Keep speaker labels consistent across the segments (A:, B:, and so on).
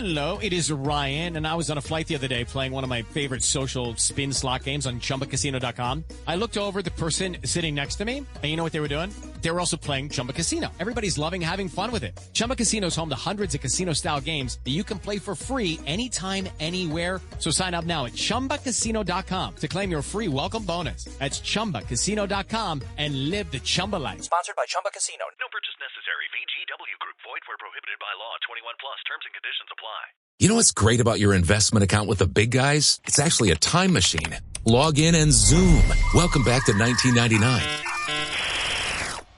A: Hello, it is Ryan, and I was on a flight the other day playing one of my favorite social spin slot games on ChumbaCasino.com. I looked over at the person sitting next to me, and you know what they were doing? They were also playing Chumba Casino. Everybody's loving having fun with it. Chumba Casino is home to hundreds of casino-style games that you can play for free anytime, anywhere. So sign up now at ChumbaCasino.com to claim your free welcome bonus. That's ChumbaCasino.com and live the Chumba life.
B: Sponsored by Chumba Casino.
C: No purchase necessary. VGW Group. Void where prohibited by law. 21 plus. Terms and conditions apply.
D: You know what's great about your investment account with the big guys? It's actually a time machine. Log in and zoom. Welcome back to 1999.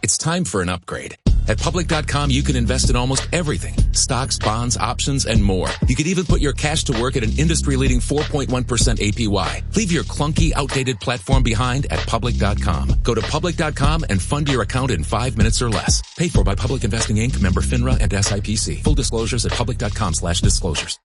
D: It's time for an upgrade. At Public.com, you can invest in almost everything. Stocks, bonds, options, and more. You could even put your cash to work at an industry-leading 4.1% APY. Leave your clunky, outdated platform behind at Public.com. Go to Public.com and fund your account in 5 minutes or less. Paid for by Public Investing Inc., member FINRA and SIPC. Full disclosures at Public.com/disclosures.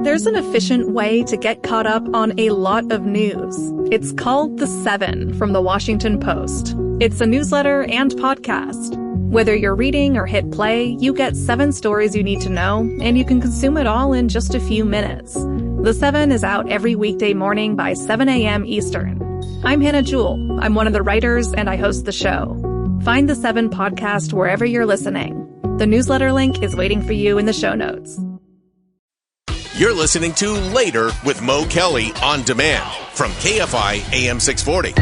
E: There's an efficient way to get caught up on a lot of news. It's called The 7 from The Washington Post. It's a newsletter and podcast. Whether you're reading or hit play, you get 7 stories you need to know, and you can consume it all in just a few minutes. The 7 is out every weekday morning by 7 a.m. Eastern. I'm Hannah Jewell. I'm one of the writers, and I host the show. Find The 7 podcast wherever you're listening. The newsletter link is waiting for you in the show notes.
F: You're listening to Later with Mo Kelly on demand from KFI AM 640.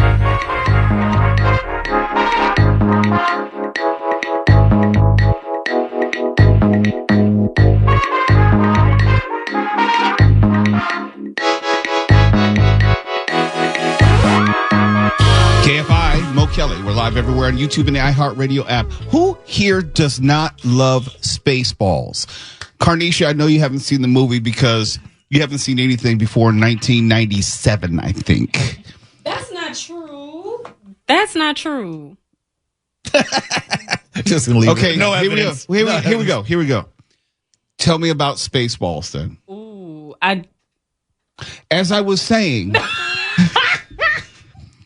G: KFI, Mo Kelly. We're live everywhere on YouTube and the iHeartRadio app. Who here does not love Spaceballs? Carnisha, I know you haven't seen the movie because you haven't seen anything before 1997, I think.
H: That's not true. That's not true.
I: Just gonna leave
G: okay,
I: it.
G: No evidence. Here we go. Tell me about Spaceballs then.
H: Ooh,
G: As I was saying,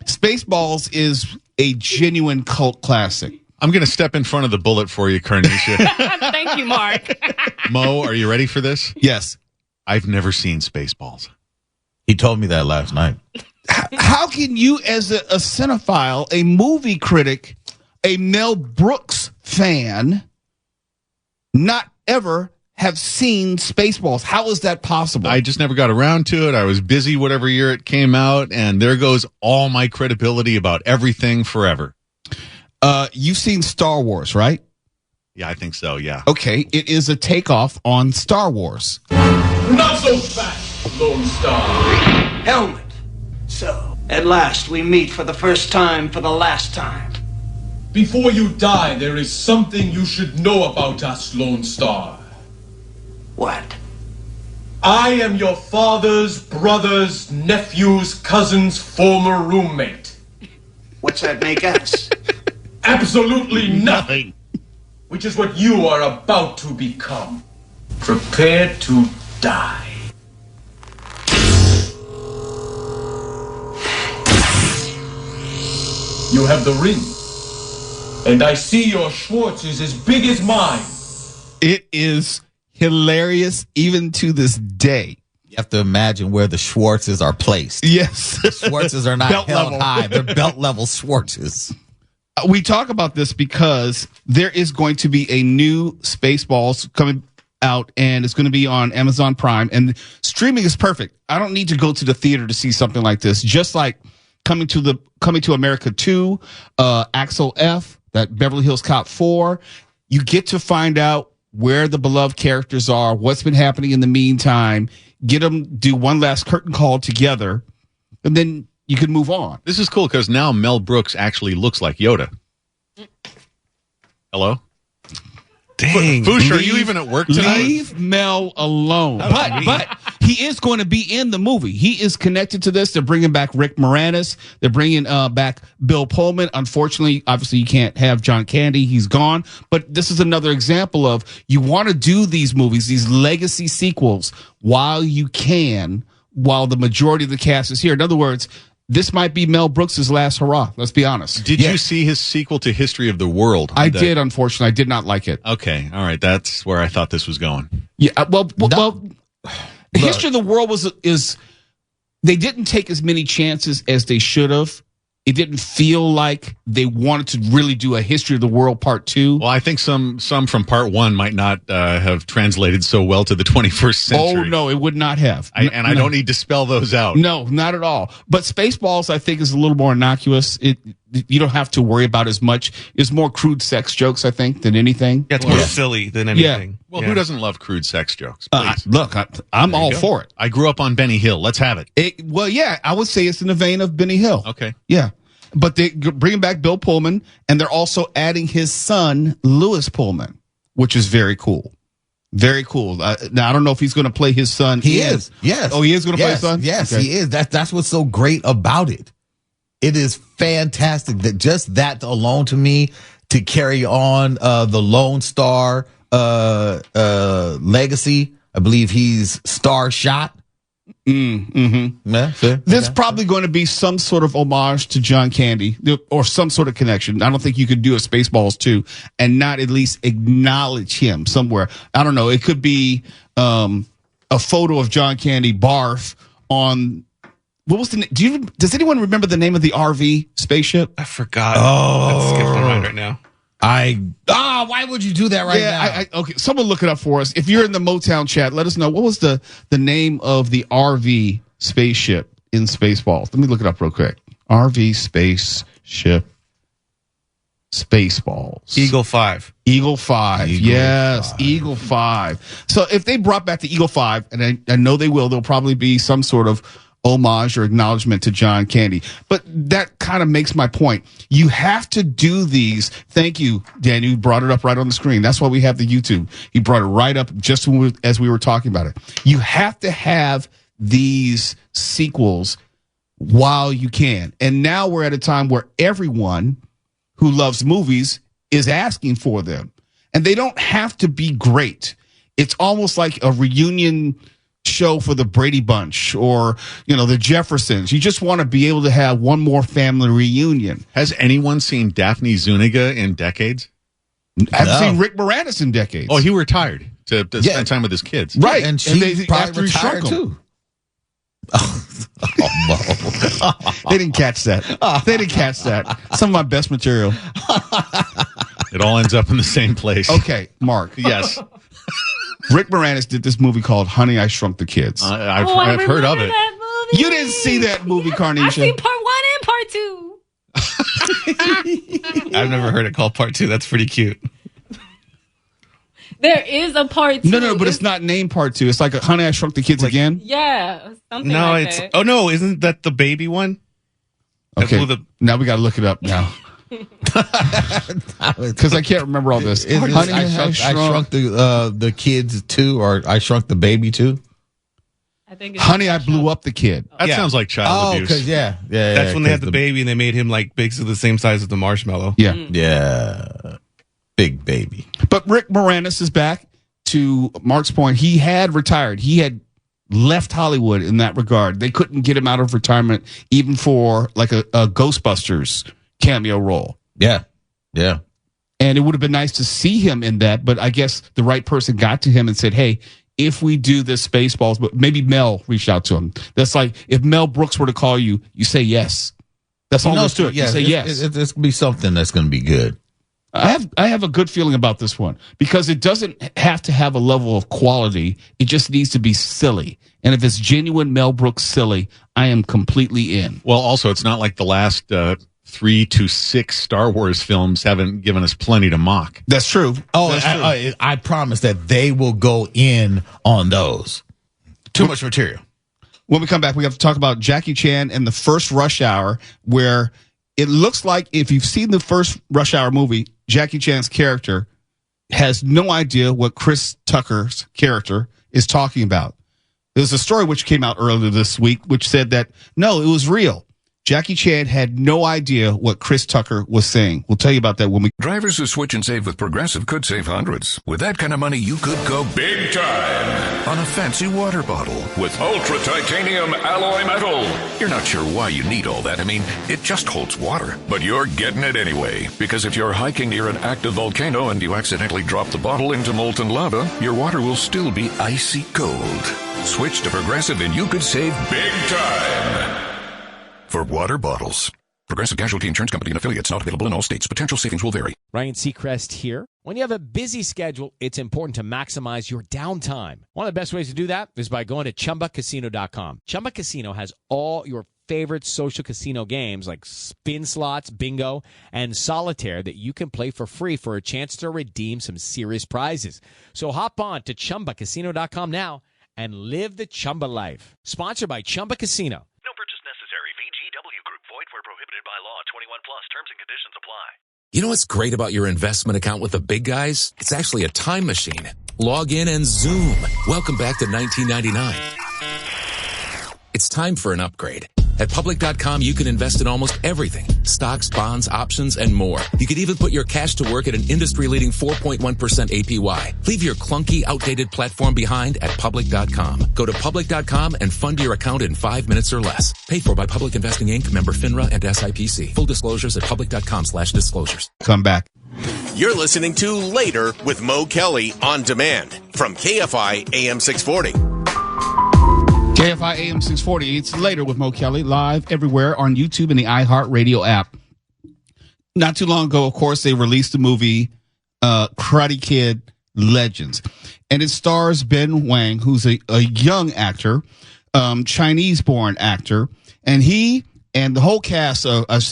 G: Spaceballs is a genuine cult classic.
I: I'm going to step in front of the bullet for you, Carnisha.
H: Thank you, Mark.
I: Mo, are you ready for this?
G: Yes.
I: I've never seen Spaceballs.
J: He told me that last night.
G: How can you, as a cinephile, a movie critic, a Mel Brooks fan, not ever have seen Spaceballs? How is that possible?
I: I just never got around to it. I was busy whatever year it came out, and there goes all my credibility about everything forever.
G: You've seen Star Wars, right?
I: Yeah, I think so, yeah.
G: Okay, it is a takeoff on Star Wars.
K: Not so fast, Lone Star.
L: Helmet. So, at last we meet for the first time for the last time.
K: Before you die, there is something you should know about us, Lone Star.
L: What?
K: I am your father's brother's nephew's cousin's former roommate.
L: What's that make us?
K: Absolutely nothing. Which is what you are about to become. Prepare to die. You have the ring. And I see your Schwartz is as big as mine.
G: It is hilarious even to this day.
J: You have to imagine where the Schwartzes are placed.
G: Yes.
J: The Schwartzes are not
G: Belt
J: held
G: level.
J: high. They're belt level Schwartzes.
G: We talk about this because there is going to be a new Spaceballs coming out, and it's going to be on Amazon Prime, and streaming is perfect. I don't need to go to the theater to see something like this. Just like Coming to America 2, Axel F, that Beverly Hills Cop 4, you get to find out where the beloved characters are, what's been happening in the meantime, get them do one last curtain call together, and then you can move on.
I: This is cool because now Mel Brooks actually looks like Yoda. Hello?
G: Dang.
I: Foosh, are you even at work tonight?
G: Leave Mel alone. But he is going to be in the movie. He is connected to this. They're bringing back Rick Moranis. They're bringing back Bill Pullman. Unfortunately, obviously, you can't have John Candy. He's gone. But this is another example of you want to do these movies, these legacy sequels, while you can, while the majority of the cast is here. In other words, this might be Mel Brooks' last hurrah. Let's be honest.
I: Did you see his sequel to History of the World?
G: I did, unfortunately. I did not like it.
I: Okay. All right. That's where I thought this was going.
G: Yeah. Well, History of the World is they didn't take as many chances as they should have. It didn't feel like they wanted to really do a History of the World Part 2.
I: Well, I think some from Part 1 might not have translated so well to the 21st century.
G: Oh, no, it would not have.
I: I don't need to spell those out.
G: No, not at all. But Spaceballs, I think, is a little more innocuous. You don't have to worry about as much. It's more crude sex jokes, I think, than anything.
B: Yeah, it's more silly than anything.
G: Yeah.
I: Well, who doesn't love crude sex jokes?
G: Look, I'm all for it.
I: I grew up on Benny Hill. Let's have it.
G: Well, yeah, I would say it's in the vein of Benny Hill.
I: Okay.
G: Yeah. But they're bringing back Bill Pullman, and they're also adding his son, Louis Pullman, which is very cool. Very cool. Now, I don't know if he's going to play his son.
J: He is. Yes.
G: Oh, he is going to play his son?
J: Yes,
G: Okay.
J: he is. That's what's so great about it. It is fantastic that just that alone to me to carry on the Lone Star legacy. I believe he's Star Shot.
G: Mm-hmm.
J: Yeah, sure.
G: There's probably going to be some sort of homage to John Candy or some sort of connection. I don't think you could do a Spaceballs 2 and not at least acknowledge him somewhere. I don't know. It could be a photo of John Candy barf on. What was the? Does anyone remember the name of the RV spaceship?
B: I forgot. That skipped my mind right now.
J: Why would you do that right now?
G: Okay, someone look it up for us. If you're in the Motown chat, let us know what was the name of the RV spaceship in Spaceballs. Let me look it up real quick. RV spaceship Spaceballs.
B: Eagle 5.
G: Eagle 5. Yes, Eagle 5. So if they brought back the Eagle 5, and I know they will, there'll probably be some sort of homage or acknowledgement to John Candy. But that kind of makes my point. You have to do these. Thank you, Dan. You brought it up right on the screen. That's why we have the YouTube. He brought it right up just as we were talking about it. You have to have these sequels while you can. And now we're at a time where everyone who loves movies is asking for them. And they don't have to be great. It's almost like a reunion show for the Brady Bunch or, the Jeffersons. You just want to be able to have one more family reunion.
I: Has anyone seen Daphne Zuniga in decades?
G: I've seen Rick Moranis in decades.
I: Oh, he retired to spend time with his kids.
G: Right.
J: And she probably
G: after he
J: retired
G: shrunk 'em.
J: too. Oh,
G: They didn't catch that. They didn't catch that. Some of my best material.
I: It all ends up in the same place.
G: Okay, Mark.
I: Yes.
G: Rick Moranis did this movie called Honey, I Shrunk the Kids.
I: I've heard of it.
G: You didn't see that movie, Carnisha.
H: I've seen part 1 and part 2.
B: I've never heard it called Part 2. That's pretty cute.
H: There is a part 2.
G: No, but it's not named part 2. It's like a Honey, I Shrunk the Kids again.
H: Yeah, something
B: No,
H: like
B: it's.
H: that.
B: Oh no, isn't that the baby one?
G: Okay, now we got to look it up now. Because I can't remember all this.
J: Honey, I shrunk the kids too, or I shrunk the baby too.
H: I think it's
G: Honey, I blew up the kid.
I: That sounds like child abuse.
J: Because
B: That's when they had the baby and they made him like basically the same size as the marshmallow.
G: Yeah.
J: Yeah. Big baby.
G: But Rick Moranis is back. To Mark's point, he had retired. He had left Hollywood in that regard. They couldn't get him out of retirement even for like a Ghostbusters cameo role.
J: Yeah. Yeah.
G: And it would have been nice to see him in that, but I guess the right person got to him and said, hey, if we do this Spaceballs, but maybe Mel reached out to him. That's like if Mel Brooks were to call you, you say yes. That's all there's to it. You say yes.
J: It's going to be something that's going to be good.
G: I have a good feeling about this one because it doesn't have to have a level of quality. It just needs to be silly. And if it's genuine Mel Brooks silly, I am completely in.
I: Well, also, it's not like the last 3 to 6 Star Wars films haven't given us plenty to mock.
G: That's true.
J: Oh,
G: That's true.
J: I promise that they will go in on those. Too much material.
G: When we come back, we have to talk about Jackie Chan and the first Rush Hour, where it looks like if you've seen the first Rush Hour movie, Jackie Chan's character has no idea what Chris Tucker's character is talking about. There's a story which came out earlier this week which said that, no, it was real. Jackie Chan had no idea what Chris Tucker was saying. We'll tell you about that when we...
M: Drivers who switch and save with Progressive could save hundreds. With that kind of money, you could go big time on a fancy water bottle with ultra titanium alloy metal. You're not sure why you need all that. I mean, it just holds water. But you're getting it anyway. Because if you're hiking near an active volcano and you accidentally drop the bottle into molten lava, your water will still be icy cold. Switch to Progressive and you could save big time. For water bottles. Progressive Casualty Insurance Company and affiliates, not available in all states. Potential savings will vary.
A: Ryan Seacrest here. When you have a busy schedule, it's important to maximize your downtime. One of the best ways to do that is by going to ChumbaCasino.com. Chumba Casino has all your favorite social casino games like spin slots, bingo, and solitaire that you can play for free for a chance to redeem some serious prizes. So hop on to ChumbaCasino.com now and live the Chumba life. Sponsored by Chumba Casino.
C: No purchase necessary. VGW Group. Void where prohibited by law. 21 plus. Terms and conditions apply.
D: You know what's great about your investment account with the big guys? It's actually a time machine. Log in and zoom. Welcome back to 1999. It's time for an upgrade. At Public.com, you can invest in almost everything. Stocks, bonds, options, and more. You could even put your cash to work at an industry-leading 4.1% APY. Leave your clunky, outdated platform behind at Public.com. Go to Public.com and fund your account in 5 minutes or less. Paid for by Public Investing Inc., member FINRA and SIPC. Full disclosures at Public.com/disclosures.
G: Come back.
F: You're listening to Later with Mo Kelly on demand from KFI AM 640.
G: KFI AM 640. It's Later with Mo Kelly, live everywhere on YouTube and the iHeartRadio app. Not too long ago, of course, they released the movie Karate Kid Legends. And it stars Ben Wang, who's a young actor, Chinese-born actor. And he and the whole cast of, Ralph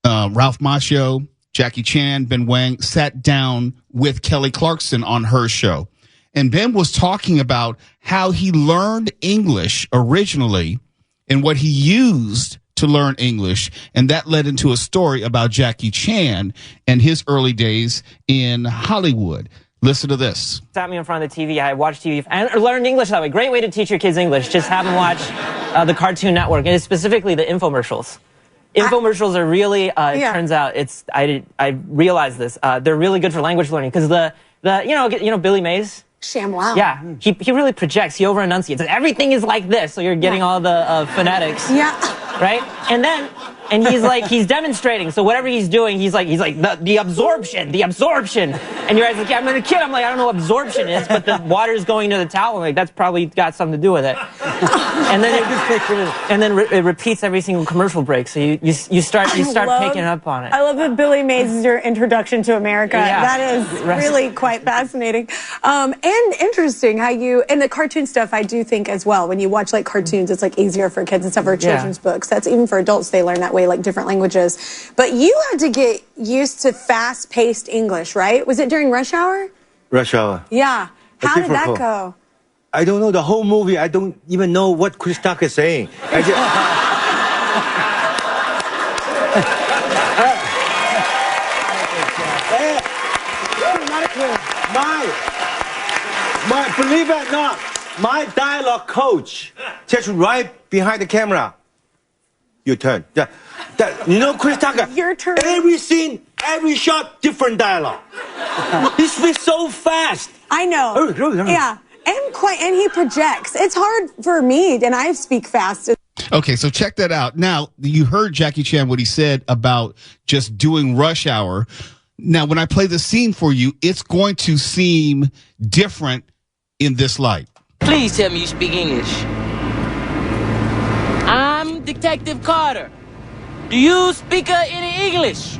G: Macchio, Jackie Chan, Ben Wang, sat down with Kelly Clarkson on her show. And Ben was talking about how he learned English originally and what he used to learn English. And that led into a story about Jackie Chan and his early days in Hollywood. Listen to this.
N: Sat me in front of the TV. I watched TV and learned English that way. Great way to teach your kids English. Just have them watch the Cartoon Network, and specifically the infomercials. Infomercials are really, it turns out, I realized this, they're really good for language learning because you know Billy Mays?
O: ShamWow.
N: Yeah, he really projects. He over-enunciates. Everything is like this, so you're getting all the phonetics.
O: Yeah.
N: Right? And he's demonstrating. So whatever he's doing, he's like the absorption. And you're like, yeah, I'm a kid. I'm like, I don't know what absorption is, but the water's going to the towel. I'm like, that's probably got something to do with it. And then it repeats every single commercial break. So you start picking up on it.
O: I love that Billy Mays is your introduction to America.
N: Yeah.
O: That is really quite fascinating. And interesting how and the cartoon stuff I do think as well. When you watch like cartoons, it's like easier for kids and stuff, or children's books. That's even for adults, they learn that way, like different languages. But you had to get used to fast-paced English, right? Was it during Rush Hour?
P: Rush Hour.
O: Yeah. How did that go?
P: I don't know the whole movie. I don't even know what Chris Tucker is saying. Believe it or not, my dialogue coach, just right behind the camera. Your turn. You know, Chris Tucker.
O: Your turn.
P: Every scene, every shot, different dialogue. He speaks so fast.
O: I know. Yeah. And he projects. It's hard for me, and I speak fast.
G: Okay, so check that out. Now, you heard Jackie Chan, what he said about just doing Rush Hour. Now, when I play the scene for you, it's going to seem different in this light.
Q: Please tell me you speak English. I'm Detective Carter. Do you speak any English?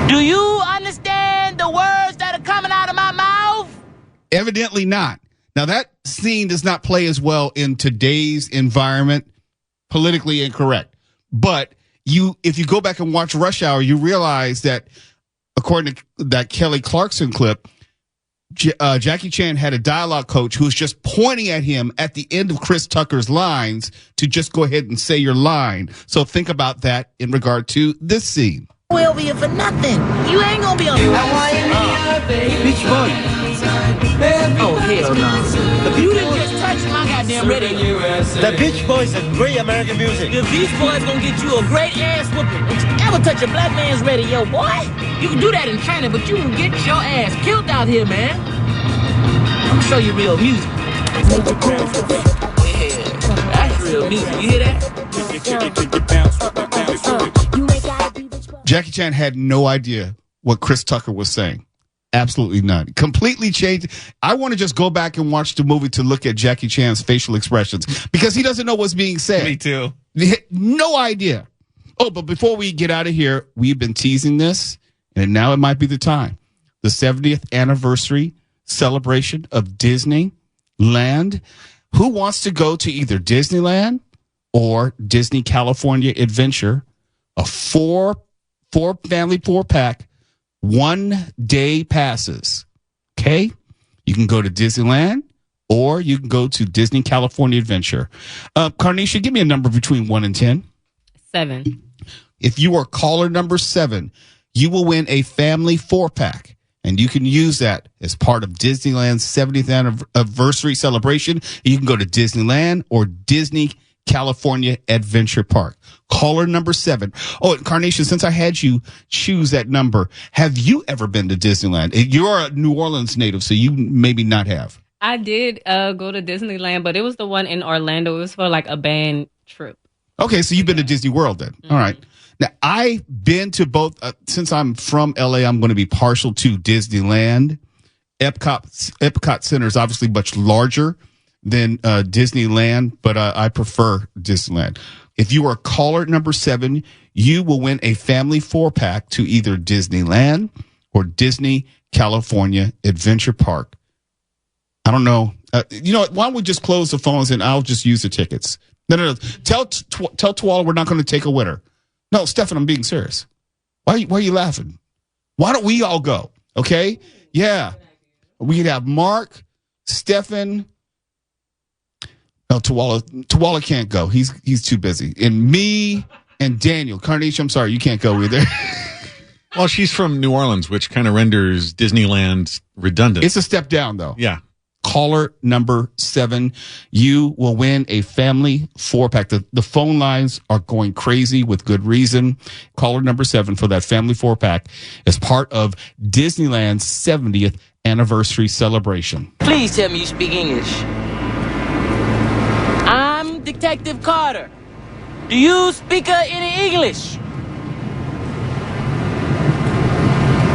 Q: Do you understand the words that are coming out of my mouth?
G: Evidently not. Now, that scene does not play as well in today's environment, politically incorrect. But if you go back and watch Rush Hour, you realize that, according to that Kelly Clarkson clip, Jackie Chan had a dialogue coach who was just pointing at him at the end of Chris Tucker's lines to just go ahead and say your line. So think about that in regard to this scene.
Q: We'll be here for nothing. You ain't gonna be on Beach Boy. Oh, hell no. If you didn't just watch my goddamn radio.
P: The Beach Boys are great American music.
Q: The Beach Boys gonna get you a great ass whooping. Don't you ever touch a black man's radio, boy. You can do that in China, but you can get your ass killed out here, man. I'm gonna show you real music. Yeah, that's real music. You hear that?
G: Jackie Chan had no idea what Chris Tucker was saying. Absolutely none. Completely changed. I want to just go back and watch the movie to look at Jackie Chan's facial expressions because he doesn't know what's being said.
B: Me too.
G: No idea. Oh, but before we get out of here, we've been teasing this, and now it might be the time. The 70th anniversary celebration of Disneyland. Who wants to go to either Disneyland or Disney California Adventure? A family 4-pack, 1-day passes. Okay? You can go to Disneyland or you can go to Disney California Adventure. Carnisha, give me a number between 1 and 10.
H: 7.
G: If you are caller number 7, you will win a family 4-pack. And you can use that as part of Disneyland's 70th anniversary celebration. You can go to Disneyland or Disney California Adventure Park. Caller number 7. Oh, Carnation, since I had you choose that number, have you ever been to Disneyland? You're a New Orleans native, so you maybe not have.
H: I did go to Disneyland, but it was the one in Orlando. It was for like a band trip.
G: Okay, so you've been to Disney World then. Mm-hmm. All right. Now, I've been to both. Since I'm from LA, I'm going to be partial to Disneyland. Epcot Center is obviously much larger than Disneyland, but I prefer Disneyland. If you are caller number 7, you will win a family 4-pack to either Disneyland or Disney California Adventure Park. I don't know. You know what? Why don't we just close the phones and I'll just use the tickets? No. Tell Tuala we're not going to take a winner. No, Stefan, I'm being serious. Why are you laughing? Why don't we all go? Okay? Yeah. We could have Mark, Stefan. No, Tuala can't go. He's too busy. And me and Daniel. Carnation, I'm sorry, you can't go either.
I: Well, she's from New Orleans, which kind of renders Disneyland redundant.
G: It's a step down, though.
I: Yeah.
G: Caller number 7, you will win a family 4-pack. The phone lines are going crazy with good reason. Caller number 7 for that family 4-pack as part of Disneyland's 70th anniversary celebration.
Q: Please tell me you speak English. I'm Detective Carter. Do you speak any English?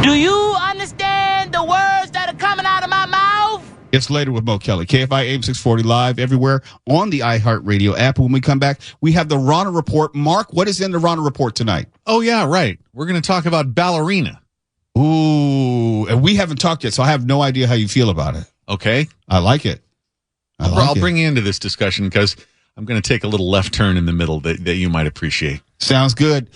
Q: Do you understand the words that are coming out of my mouth?
G: It's Later with Mo Kelly. KFI AM 640 live everywhere on the iHeartRadio app. When we come back, we have the Rahner Report. Mark, what is in the Rahner Report tonight?
I: Oh, yeah, right. We're going to talk about Ballerina.
G: Ooh, and we haven't talked yet, so I have no idea how you feel about it.
I: Okay.
G: I like it.
I: I'll bring you into this discussion because I'm going to take a little left turn in the middle that you might appreciate.
G: Sounds good.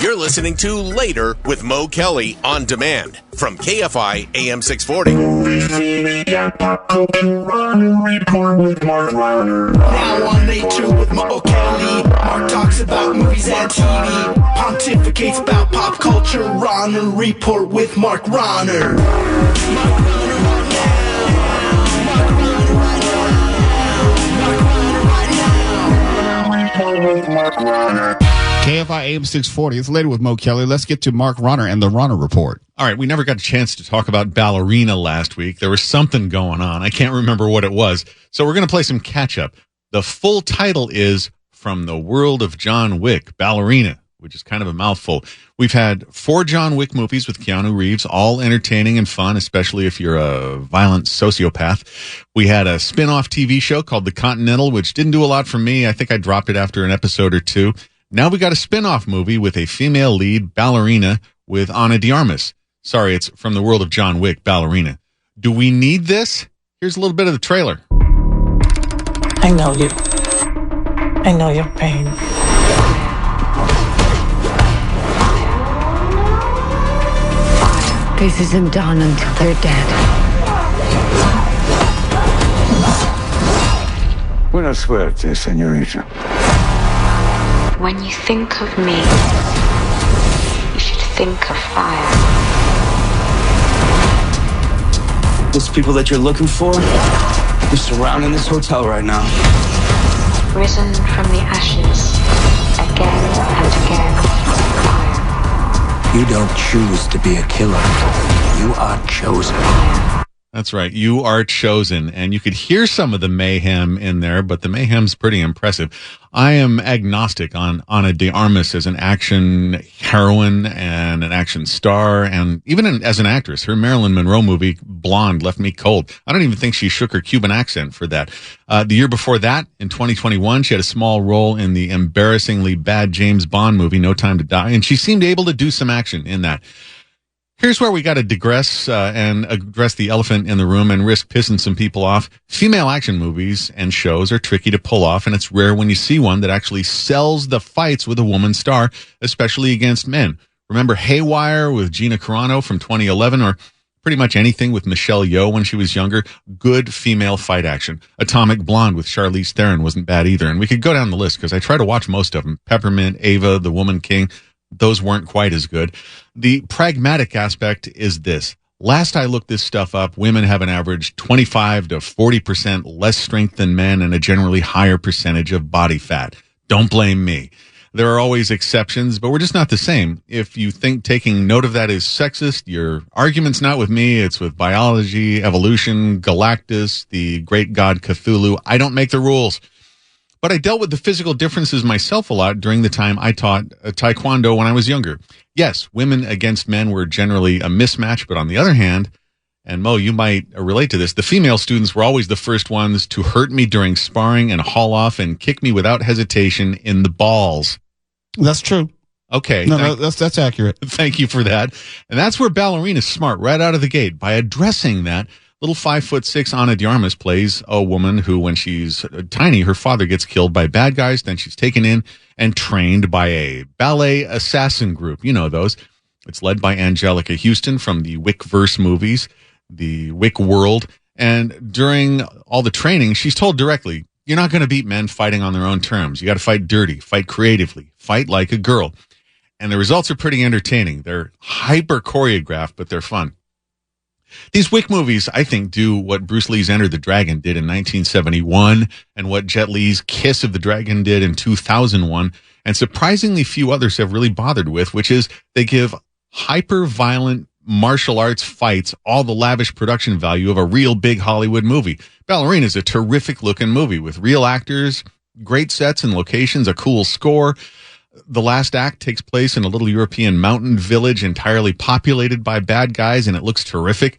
F: You're listening to Later with Mo Kelly on demand from KFI AM 640.
R: Now on Later with Mo Kelly, Mark talks about movies and TV, pontificates about pop culture. Rahner Report with Mark Rahner.
G: KFI AM 640. It's Later with Mo Kelly. Let's get to Mark Rahner and the Rahner Report.
I: All right, we never got a chance to talk about Ballerina last week. There was something going on. I can't remember what it was. So we're going to play some catch-up. The full title is From the World of John Wick, Ballerina, which is kind of a mouthful. We've had 4 John Wick movies with Keanu Reeves, all entertaining and fun, especially if you're a violent sociopath. We had a spin-off TV show called The Continental, which didn't do a lot for me. I think I dropped it after an episode or 2. Now we got a spin-off movie with a female lead, Ballerina, with Ana de Armas. Sorry, it's From the World of John Wick, Ballerina. Do we need this? Here's a little bit of the trailer.
S: I know you. I know your pain.
T: This isn't done until they're dead.
U: Buena suerte, señorita.
T: When you think of me, you should think of fire.
R: Those people that you're looking for, they're surrounding this hotel right now.
T: Risen from the ashes, again and again.
U: You don't choose to be a killer. You are chosen.
I: That's right. You are chosen. And you could hear some of the mayhem in there, but the mayhem's pretty impressive. I am agnostic on Ana de Armas as an action heroine and an action star, and even as an actress. Her Marilyn Monroe movie, Blonde, left me cold. I don't even think she shook her Cuban accent for that. The year before that, in 2021, she had a small role in the embarrassingly bad James Bond movie, No Time to Die, and she seemed able to do some action in that. Here's where we got to digress and address the elephant in the room and risk pissing some people off. Female action movies and shows are tricky to pull off, and it's rare when you see one that actually sells the fights with a woman star, especially against men. Remember Haywire with Gina Carano from 2011, or pretty much anything with Michelle Yeoh when she was younger? Good female fight action. Atomic Blonde with Charlize Theron wasn't bad either, and we could go down the list because I try to watch most of them. Peppermint, Ava, The Woman King. Those weren't quite as good. The pragmatic aspect is this. Last I looked this stuff up, women have an average 25 to 40% less strength than men and a generally higher percentage of body fat. Don't blame me. There are always exceptions, but we're just not the same. If you think taking note of that is sexist, your argument's not with me. It's with biology, evolution, Galactus, the great god Cthulhu. I don't make the rules. But I dealt with the physical differences myself a lot during the time I taught Taekwondo when I was younger. Yes, women against men were generally a mismatch, but on the other hand, and Mo, you might relate to this, the female students were always the first ones to hurt me during sparring and haul off and kick me without hesitation in the balls.
G: That's true.
I: Okay.
G: No, that's accurate.
I: Thank you for that. And that's where Ballerina's smart right out of the gate by addressing that. Little 5'6" Ana de Armas plays a woman who, when she's tiny, her father gets killed by bad guys. Then she's taken in and trained by a ballet assassin group. You know those. It's led by Angelica Houston from the Wickverse movies, the Wick world. And during all the training, she's told directly, you're not going to beat men fighting on their own terms. You got to fight dirty, fight creatively, fight like a girl. And the results are pretty entertaining. They're hyper choreographed, but they're fun. These Wick movies, I think, do what Bruce Lee's Enter the Dragon did in 1971 and what Jet Li's Kiss of the Dragon did in 2001, and surprisingly few others have really bothered with, which is they give hyper-violent martial arts fights all the lavish production value of a real big Hollywood movie. Ballerina is a terrific-looking movie with real actors, great sets and locations, a cool score. The last act takes place in a little European mountain village entirely populated by bad guys, and it looks terrific.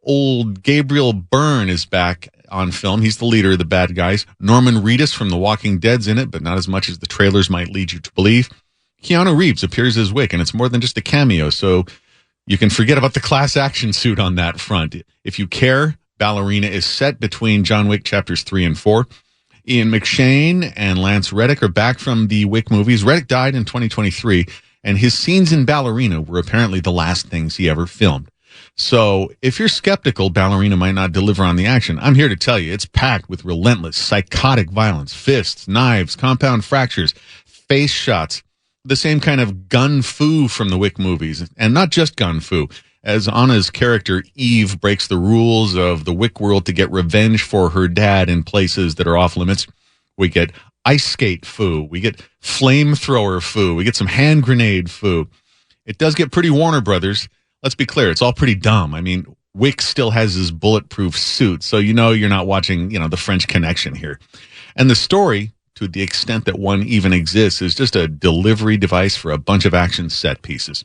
I: Old Gabriel Byrne is back on film. He's the leader of the bad guys. Norman Reedus from The Walking Dead's in it, but not as much as the trailers might lead you to believe. Keanu Reeves appears as Wick, and it's more than just a cameo, so you can forget about the class action suit on that front. If you care, Ballerina is set between John Wick chapters 3 and 4. Ian McShane and Lance Reddick are back from the Wick movies. Reddick died in 2023, and his scenes in Ballerina were apparently the last things he ever filmed. So if you're skeptical Ballerina might not deliver on the action, I'm here to tell you it's packed with relentless, psychotic violence, fists, knives, compound fractures, face shots, the same kind of gun fu from the Wick movies, and not just gun fu. As Anna's character, Eve, breaks the rules of the Wick world to get revenge for her dad in places that are off limits, we get ice skate foo. We get flamethrower foo. We get some hand grenade foo. It does get pretty Warner Brothers. Let's be clear. It's all pretty dumb. I mean, Wick still has his bulletproof suit, so you know you're not watching, the French Connection here. And the story, to the extent that one even exists, is just a delivery device for a bunch of action set pieces.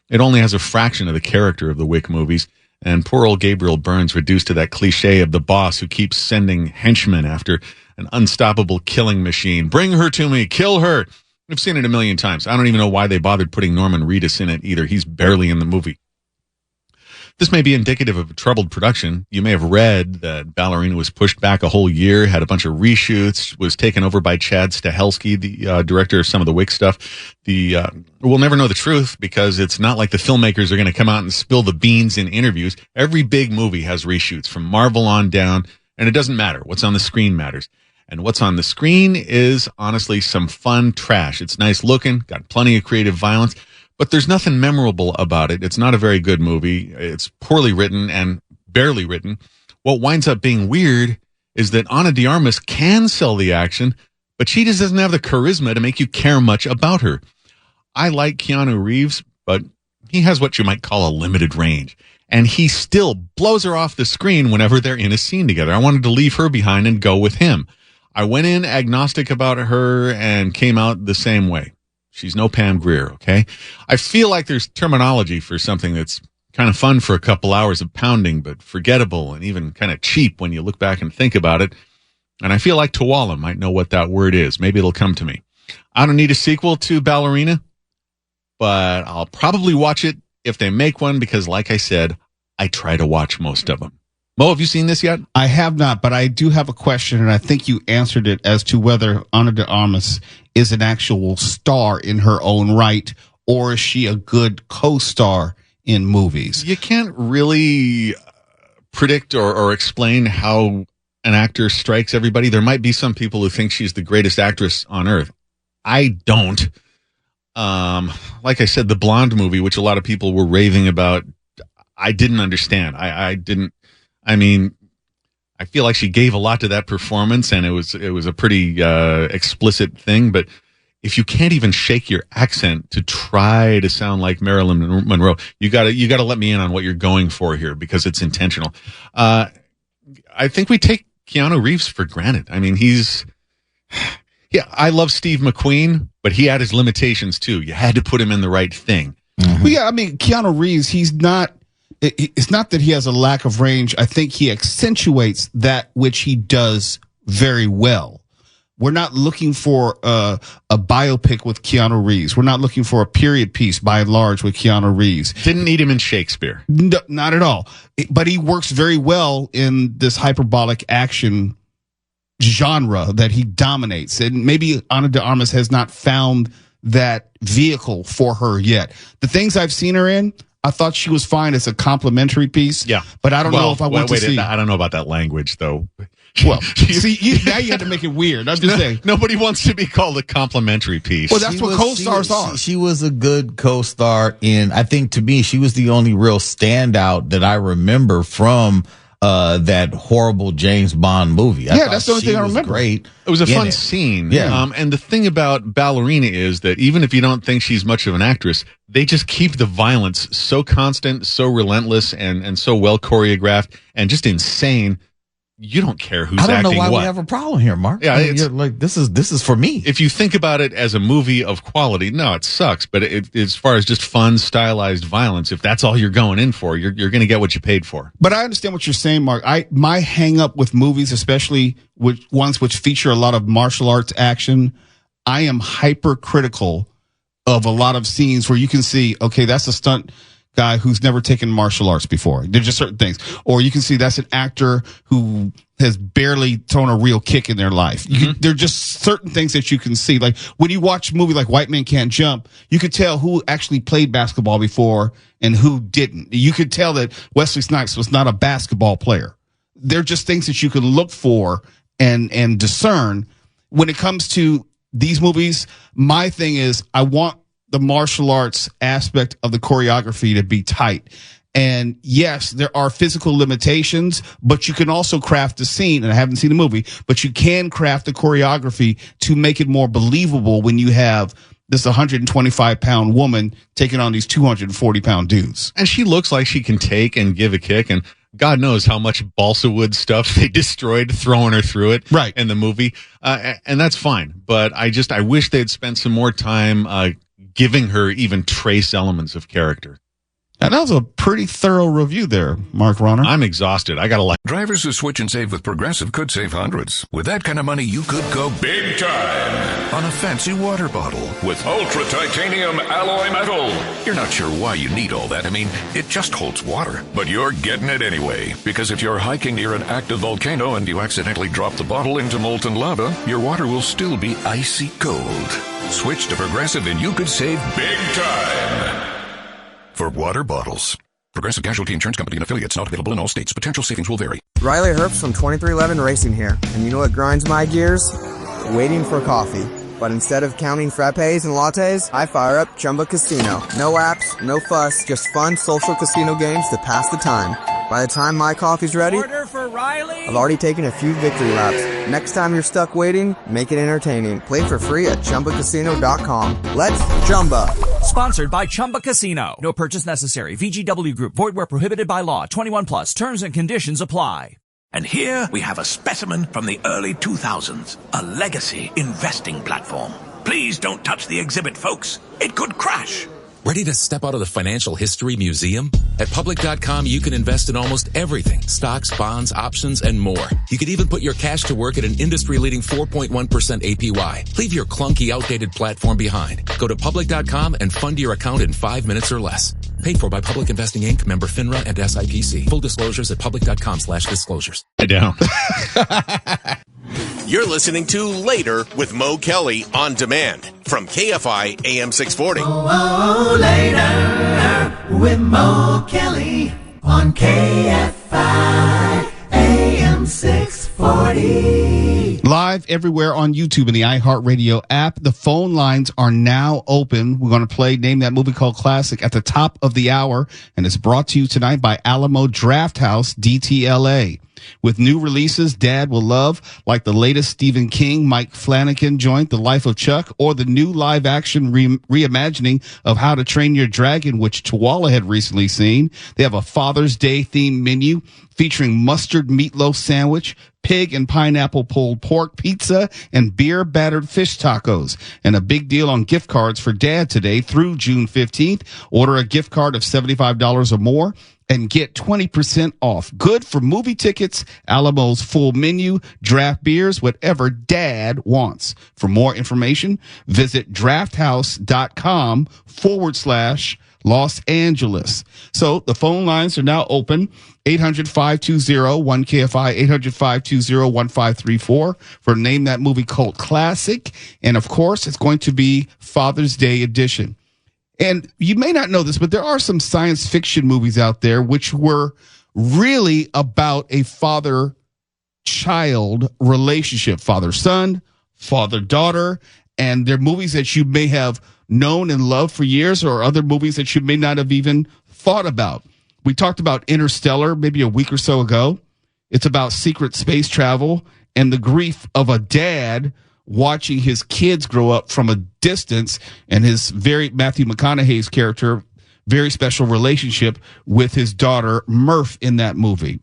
I: It only has a fraction of the character of the Wick movies, and poor old Gabriel Byrne's reduced to that cliche of the boss who keeps sending henchmen after an unstoppable killing machine. Bring her to me, kill her. We've seen it a million times. I don't even know why they bothered putting Norman Reedus in it either. He's barely in the movie. This may be indicative of a troubled production. You may have read that Ballerina was pushed back a whole year, had a bunch of reshoots, was taken over by Chad Stahelski, the director of some of the Wick stuff. We'll never know the truth because it's not like the filmmakers are going to come out and spill the beans in interviews. Every big movie has reshoots from Marvel on down, and it doesn't matter. What's on the screen matters. And what's on the screen is honestly some fun trash. It's nice looking, got plenty of creative violence, but there's nothing memorable about it. It's not a very good movie. It's poorly written and barely written. What winds up being weird is that Ana de Armas can sell the action, but she just doesn't have the charisma to make you care much about her. I like Keanu Reeves, but he has what you might call a limited range, and he still blows her off the screen whenever they're in a scene together. I wanted to leave her behind and go with him. I went in agnostic about her and came out the same way. She's no Pam Grier, okay? I feel like there's terminology for something that's kind of fun for a couple hours of pounding, but forgettable and even kind of cheap when you look back and think about it. And I feel like Tawala might know what that word is. Maybe it'll come to me. I don't need a sequel to Ballerina, but I'll probably watch it if they make one because, like I said, I try to watch most of them. Mo, have you seen this yet?
G: I have not, but I do have a question, and I think you answered it as to whether Ana de Armas is an actual star in her own right, or is she a good co-star in movies?
I: You can't really predict or explain how an actor strikes everybody. There might be some people who think she's the greatest actress on earth. I don't. Like I said, the Blonde movie, which a lot of people were raving about, I didn't understand. I mean, I feel like she gave a lot to that performance, and it was a pretty explicit thing. But if you can't even shake your accent to try to sound like Marilyn Monroe, you gotta let me in on what you're going for here because it's intentional. I think we take Keanu Reeves for granted. I mean, I love Steve McQueen, but he had his limitations too. You had to put him in the right thing.
G: Mm-hmm. Well, yeah, I mean, Keanu Reeves, it's not that he has a lack of range. I think he accentuates that which he does very well. We're not looking for a biopic with Keanu Reeves. We're not looking for a period piece by and large with Keanu Reeves.
I: Didn't need him in Shakespeare.
G: No, not at all. But he works very well in this hyperbolic action genre that he dominates. And maybe Ana de Armas has not found that vehicle for her yet. The things I've seen her in, I thought she was fine as a complimentary piece.
I: Yeah.
G: But I don't know if I want to see.
I: I don't know about that language, though.
G: Well, see, now you have to make it weird. I'm just saying.
I: Nobody wants to be called a complimentary piece.
G: Well, that's what co-stars are.
J: She was a good co-star in, I think to me, she was the only real standout that I remember from that horrible James Bond movie.
G: That's the only thing I remember.
J: Great.
I: It was a fun scene.
J: Yeah.
I: And the thing about Ballerina is that even if you don't think she's much of an actress, they just keep the violence so constant, so relentless, and so well choreographed and just insane. You don't care who's acting what.
J: I don't know why we have a problem here, Mark.
I: Yeah,
J: you're like this is for me.
I: If you think about it as a movie of quality, no, it sucks. But as far as just fun, stylized violence, if that's all you're going in for, you're going to get what you paid for.
G: But I understand what you're saying, Mark. My hang up with movies, especially with ones which feature a lot of martial arts action, I am hypercritical of a lot of scenes where you can see, okay, that's a stunt guy who's never taken martial arts before. There's just certain things. Or you can see that's an actor who has barely thrown a real kick in their life. There are just certain things that you can see. Like when you watch a movie like White Men Can't Jump, you could tell who actually played basketball before and who didn't. You could tell that Wesley Snipes was not a basketball player. They're just things that you can look for and discern. When it comes to these movies, my thing is I want the martial arts aspect of the choreography to be tight. And yes, there are physical limitations, but you can also craft the scene, and I haven't seen the movie, but you can craft the choreography to make it more believable when you have this 125-pound woman taking on these 240-pound dudes.
I: And she looks like she can take and give a kick, and God knows how much balsa wood stuff they destroyed throwing her through it in the movie. And that's fine. But I wish they'd spent some more time giving her even trace elements of character.
G: And that was a pretty thorough review there, Mark Rahner.
I: I'm exhausted. I got to like.
M: Drivers who switch and save with Progressive could save hundreds. With that kind of money, you could go big time on a fancy water bottle with ultra titanium alloy metal. You're not sure why you need all that. I mean, it just holds water. But you're getting it anyway. Because if you're hiking near an active volcano and you accidentally drop the bottle into molten lava, your water will still be icy cold. Switch to Progressive and you could save big time. For water bottles. Progressive Casualty Insurance Company and affiliates, not available in all states. Potential savings will vary.
E: Riley Herbst from 2311 Racing here. And you know what grinds my gears? Waiting for coffee. But instead of counting frappes and lattes, I fire up Chumba Casino. No apps, no fuss, just fun social casino games to pass the time. By the time my coffee's ready,
L: Order for Riley.
E: I've already taken a few victory laps. Next time you're stuck waiting, make it entertaining. Play for free at ChumbaCasino.com. Let's Chumba.
L: Sponsored by Chumba Casino. No purchase necessary. VGW Group. Void where prohibited by law. 21 plus. Terms and conditions apply.
V: And here we have a specimen from the early 2000s. A legacy investing platform. Please don't touch the exhibit, folks. It could crash.
D: Ready to step out of the financial history museum? At public.com, you can invest in almost everything. Stocks, bonds, options, and more. You could even put your cash to work at an industry-leading 4.1% APY. Leave your clunky, outdated platform behind. Go to public.com and fund your account in 5 minutes or less. Paid for by Public Investing Inc., member FINRA and SIPC. Full disclosures at public.com/disclosures.
I: Down.
F: You're listening to Later with Mo Kelly on demand from KFI AM 640.
R: Later with Mo Kelly on KFI AM 640.
G: Live everywhere on YouTube and the iHeartRadio app. The phone lines are now open. We're going to play Name That Movie Called Classic at the top of the hour, and it's brought to you tonight by Alamo Drafthouse DTLA. With new releases Dad will love, like the latest Stephen King, Mike Flanagan joint, The Life of Chuck, or the new live-action reimagining of How to Train Your Dragon, which Tawala had recently seen. They have a Father's Day themed menu featuring mustard meatloaf sandwich, pig and pineapple pulled pork pizza, and beer battered fish tacos. And a big deal on gift cards for Dad today through June 15th. Order a gift card of $75 or more and get 20% off. Good for movie tickets, Alamo's full menu, draft beers, whatever Dad wants. For more information, visit drafthouse.com/Los Angeles. So the phone lines are now open. 800-520-1KFI, 800-520-1534 for Name That Movie Cult Classic. And of course, it's going to be Father's Day edition. And you may not know this, but there are some science fiction movies out there which were really about a father-child relationship, father-son, father-daughter, and they're movies that you may have known and loved for years, or other movies that you may not have even thought about. We talked about Interstellar maybe a week or so ago. It's about secret space travel and the grief of a dad watching his kids grow up from a distance, and his Matthew McConaughey's character, very special relationship with his daughter Murph in that movie.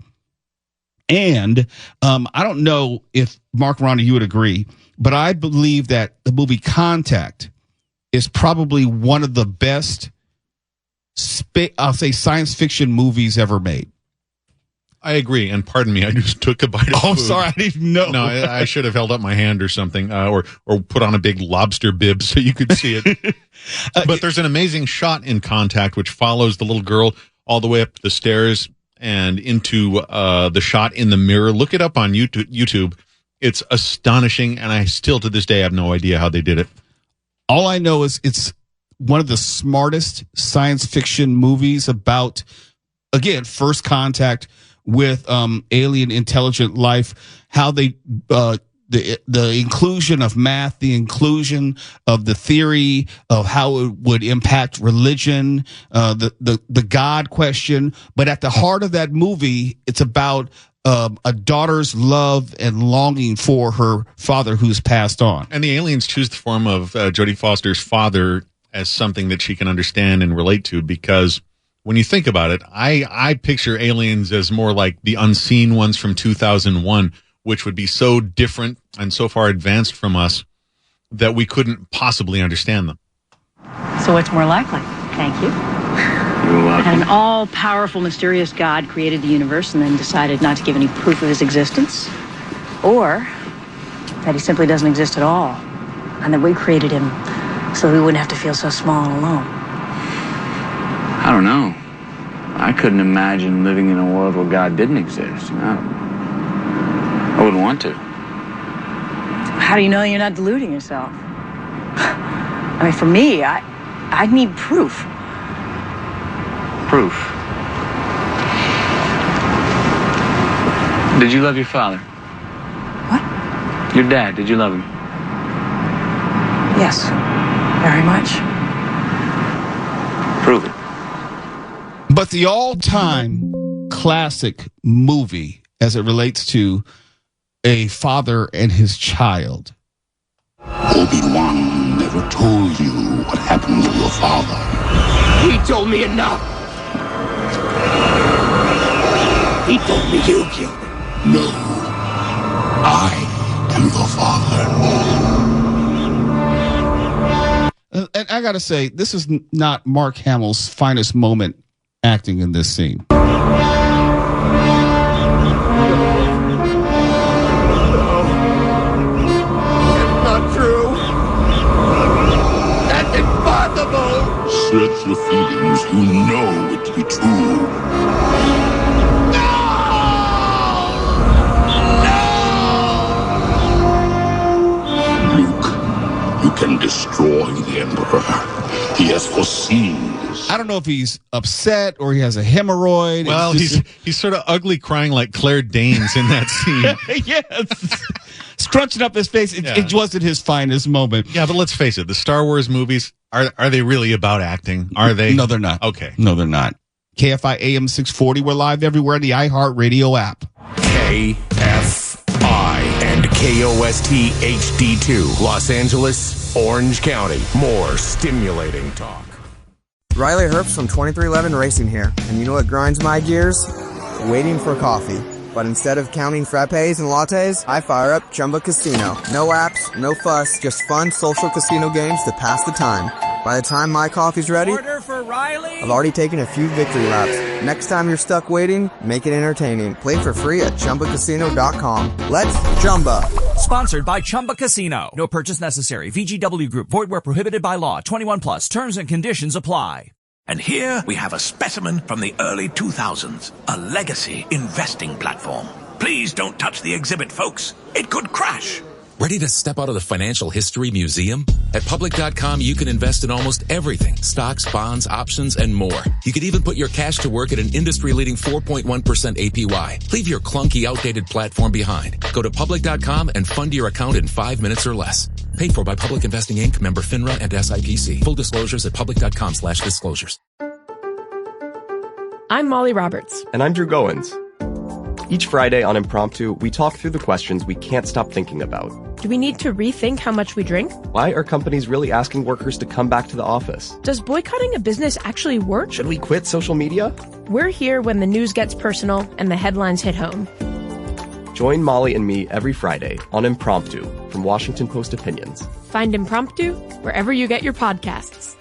G: And I don't know if Mark Rahner, you would agree, but I believe that the movie Contact is probably one of the best, I'll say, science fiction movies ever made.
I: I agree, and pardon me, I just took a bite of food.
G: Oh, sorry, I didn't know.
I: No, I should have held up my hand or something, or put on a big lobster bib so you could see it. But there's an amazing shot in Contact which follows the little girl all the way up the stairs and into the shot in the mirror. Look it up on YouTube. It's astonishing, and I still to this day have no idea how they did it.
G: All I know is it's one of the smartest science fiction movies about, again, first contact with alien intelligent life, how they the inclusion of math, the inclusion of the theory of how it would impact religion, the God question. But at the heart of that movie, it's about a daughter's love and longing for her father who's passed on.
I: And the aliens choose the form of Jodie Foster's father as something that she can understand and relate to, because when you think about it, I picture aliens as more like the unseen ones from 2001, which would be so different and so far advanced from us that we couldn't possibly understand them.
W: So what's more likely? Thank you.
I: You're welcome.
W: An all-powerful, mysterious God created the universe and then decided not to give any proof of his existence, or that he simply doesn't exist at all, and that we created him so we wouldn't have to feel so small and alone.
U: I don't know. I couldn't imagine living in a world where God didn't exist. No. I wouldn't want to.
W: How do you know you're not deluding yourself? I mean, for me, I need proof.
U: Proof. Did you love your father?
W: What?
U: Your dad, did you love him?
W: Yes, very much.
U: Prove it.
G: But the all-time classic movie as it relates to a father and his child.
A: Obi-Wan never told you what happened to your father.
R: He told me enough. He told me you killed him.
A: No, I am your father.
G: And I gotta say, this is not Mark Hamill's finest moment acting in this scene.
A: Search your feelings, you know it to be true. Luke, you can destroy the Emperor. He has foreseen this.
G: I don't know if he's upset or he has a hemorrhoid.
I: Well, he's sort of ugly crying like Claire Danes in that scene.
G: Yes. Scrunching up his face. It wasn't his finest moment.
I: Yeah, but let's face it, the Star Wars movies, are they really about acting? Are they?
G: No, they're not.
I: Okay.
G: No, they're not. KFI AM 640, we're live everywhere in the iHeartRadio app.
F: KFI and KOST HD2, Los Angeles, Orange County. More stimulating talk.
E: Riley Herbst from 2311 Racing here, and you know what grinds my gears? Waiting for coffee. But instead of counting frappes and lattes, I fire up Chumba Casino. No apps, no fuss, just fun social casino games to pass the time. By the time my coffee's ready,
L: Order for Riley.
E: I've already taken a few victory laps. Next time you're stuck waiting, make it entertaining. Play for free at ChumbaCasino.com. Let's Chumba.
L: Sponsored by Chumba Casino. No purchase necessary. VGW Group. Void where prohibited by law. 21 plus. Terms and conditions apply.
V: And here we have a specimen from the early 2000s, a legacy investing platform. Please don't touch the exhibit, folks. It could crash.
D: Ready to step out of the financial history museum? At public.com, you can invest in almost everything. Stocks, bonds, options, and more. You could even put your cash to work at an industry-leading 4.1% APY. Leave your clunky, outdated platform behind. Go to public.com and fund your account in 5 minutes or less. Paid for by Public Investing Inc., member FINRA and SIPC. Full disclosures at public.com/disclosures.
C: I'm Molly Roberts.
K: And I'm Drew Goins. Each Friday on Impromptu, we talk through the questions we can't stop thinking about.
C: Do we need to rethink how much we drink?
K: Why are companies really asking workers to come back to the office?
C: Does boycotting a business actually work?
K: Should we quit social media?
C: We're here when the news gets personal and the headlines hit home.
K: Join Molly and me every Friday on Impromptu from Washington Post Opinions.
C: Find Impromptu wherever you get your podcasts.